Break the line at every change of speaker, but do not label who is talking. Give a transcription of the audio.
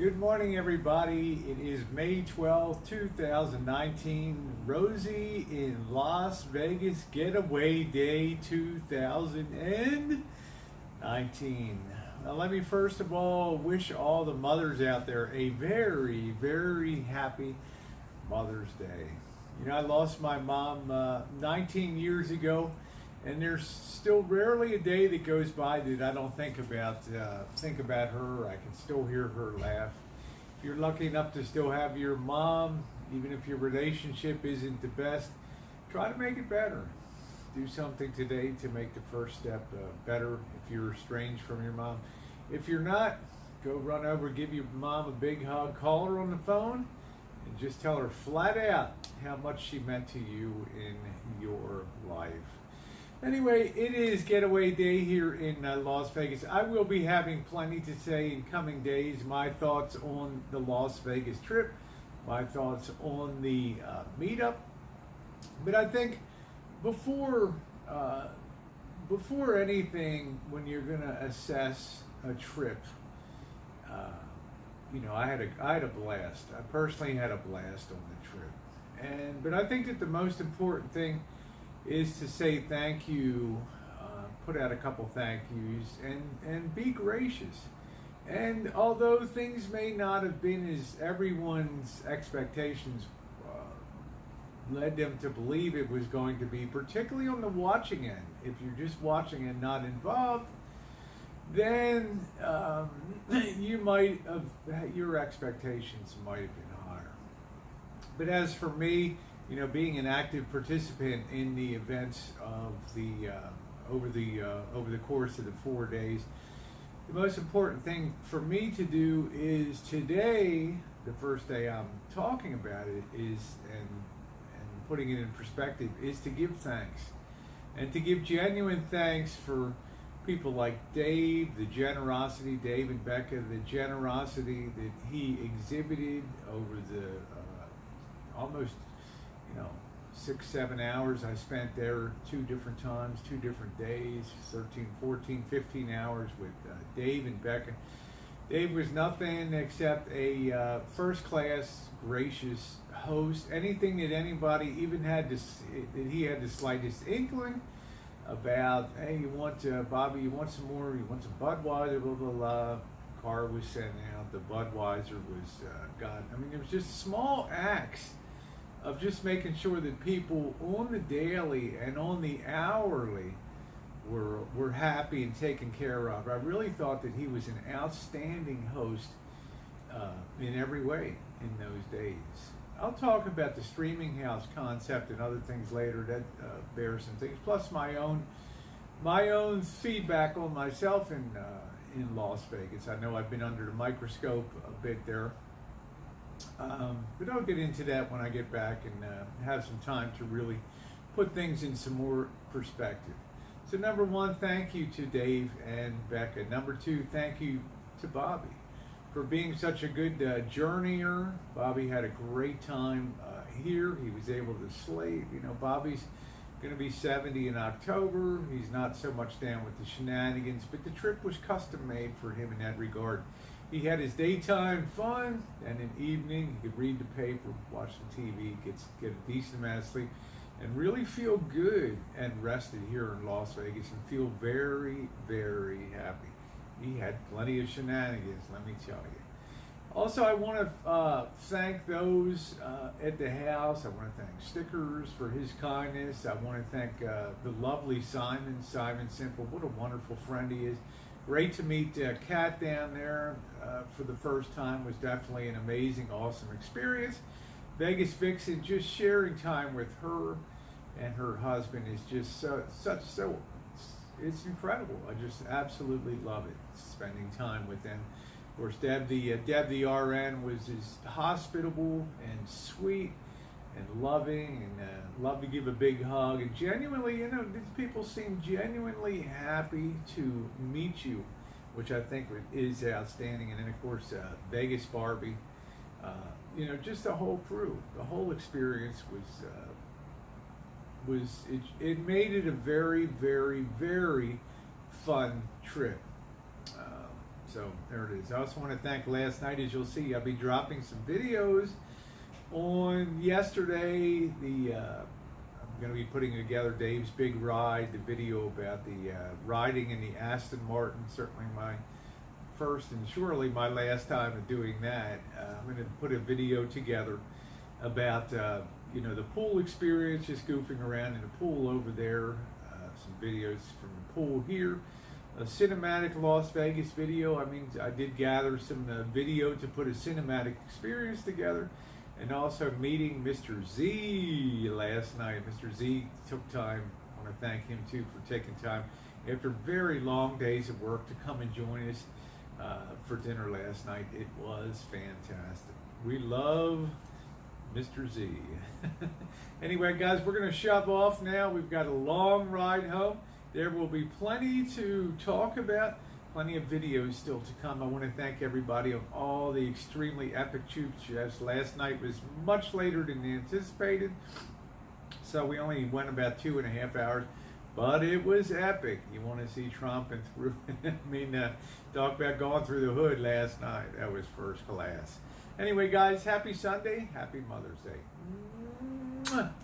Good morning, everybody. It is May 12th, 2019. Rosie in Las Vegas Getaway Day 2019. Now, let me first of all wish all the mothers out there a very, very happy Mother's Day. You know, I lost my mom 19 years ago, and there's still rarely a day that goes by that I don't think about her. I can still hear her laugh. If you're lucky enough to still have your mom, even if your relationship isn't the best, try to make it better. Do something today to make the first step better if you're estranged from your mom. If you're not, go run over, give your mom a big hug, call her on the phone, and just tell her flat out how much she meant to you in your life. Anyway, it is Getaway Day here in Las Vegas. I will be having plenty to say in coming days. My thoughts on the Las Vegas trip, my thoughts on the meetup. But I think before anything, when you're going to assess a trip, I had a blast. I personally had a blast on the trip, but I think that the most important thing is to say thank you, put out a couple thank yous, and be gracious. And although things may not have been as everyone's expectations led them to believe it was going to be, particularly on the watching end, if you're just watching and not involved, then your expectations might have been higher. But as for me, being an active participant in the events of the over the course of the 4 days, the most important thing for me to do is today, the first day I'm talking about it, is and putting it in perspective, is to give thanks, and to give genuine thanks for people like Dave and Becca, the generosity that he exhibited over the almost 6-7 hours I spent there 2 different times, 2 different days, 13, 14, 15 hours with Dave and Becca. Dave was nothing except a first-class, gracious host. Anything that anybody even that he had the slightest inkling about, hey, Bobby, you want some more? You want some Budweiser? Blah, blah, blah. Car was sent out. The Budweiser was gone. I mean, it was just small acts of just making sure that people on the daily and on the hourly were happy and taken care of. I really thought that he was an outstanding host in every way in those days. I'll talk about the streaming house concept and other things later that bear some things, plus my own feedback on myself in Las Vegas. I know I've been under the microscope a bit there. But I'll get into that when I get back and have some time to really put things in some more perspective. So number one, thank you to Dave and Becca. Number two, thank you to Bobby for being such a good journeyer. Bobby had a great time here. He was able to slave. Bobby's going to be 70 in October. He's not so much down with the shenanigans, but the trip was custom made for him in that regard. He had his daytime fun, and in evening he could read the paper, watch some TV, get a decent amount of sleep, and really feel good and rested here in Las Vegas and feel very, very happy. He had plenty of shenanigans, let me tell you. Also, I want to thank those at the house. I want to thank Stickers for his kindness. I want to thank the lovely Simon Simple. What a wonderful friend he is. Great to meet Kat down there for the first time. Was definitely an amazing, awesome experience. Vegas Vixen, just sharing time with her and her husband is just it's incredible. I just absolutely love it, spending time with them. Of course, Deb the RN was as hospitable and sweet and loving, and love to give a big hug, and genuinely, these people seem genuinely happy to meet you, which I think is outstanding. And then of course Vegas Barbie, just the whole crew, the whole experience it made it a very, very, very fun trip. So there it is. I also want to thank last night. As you'll see, I'll be dropping some videos on yesterday. I'm going to be putting together Dave's Big Ride, the video about the riding in the Aston Martin. Certainly my first and surely my last time of doing that. I'm going to put a video together about the pool experience, just goofing around in the pool over there. Some videos from the pool here. A cinematic Las Vegas video. I mean, I did gather some video to put a cinematic experience together, and also meeting Mr. Z last night. Mr. Z took time. I want to thank him too for taking time after very long days of work to come and join us for dinner last night. It was fantastic. We love Mr. Z. Anyway, guys, we're going to shove off now. We've got a long ride home. There will be plenty to talk about, plenty of videos still to come. I want to thank everybody on all the extremely epic Choop Chefs. Last night was much later than anticipated, so we only went about 2.5 hours, but it was epic. You want to see Trump and through, talk about going through the hood last night. That was first class. Anyway, guys, happy Sunday, happy Mother's Day. Mwah.